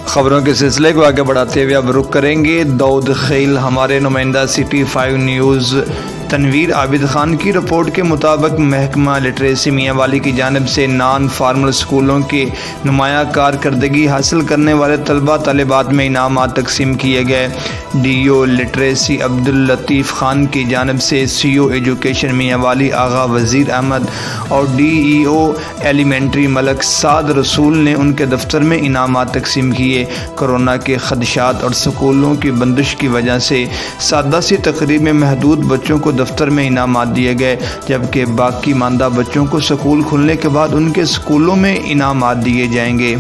خبروں کے سلسلے کو آگے بڑھاتے ہوئے اب رخ کریں گے داؤد خیل۔ ہمارے نمائندہ سٹی 5 نیوز تنویر عابد خان کی رپورٹ کے مطابق محکمہ لٹریسی میاں والی کی جانب سے نان فارمل اسکولوں کے نمایاں کارکردگی حاصل کرنے والے طلبہ طالبات میں انعامات تقسیم کیے گئے۔ D O literacy Abdul Latif Khan کی جانب سے سی او ایجوکیشن میاں والی آغا وزیر احمد اور ڈی ای او ایلیمنٹری ملک سعد رسول نے ان کے دفتر میں انعامات تقسیم کیے۔ کورونا کے خدشات اور سکولوں کی بندش کی وجہ سے سادہ سی تقریب میں محدود بچوں کو دفتر میں انعامات دیے گئے، جبکہ باقی ماندہ بچوں کو سکول کھلنے کے بعد ان کے سکولوں میں انعامات دیے جائیں گے۔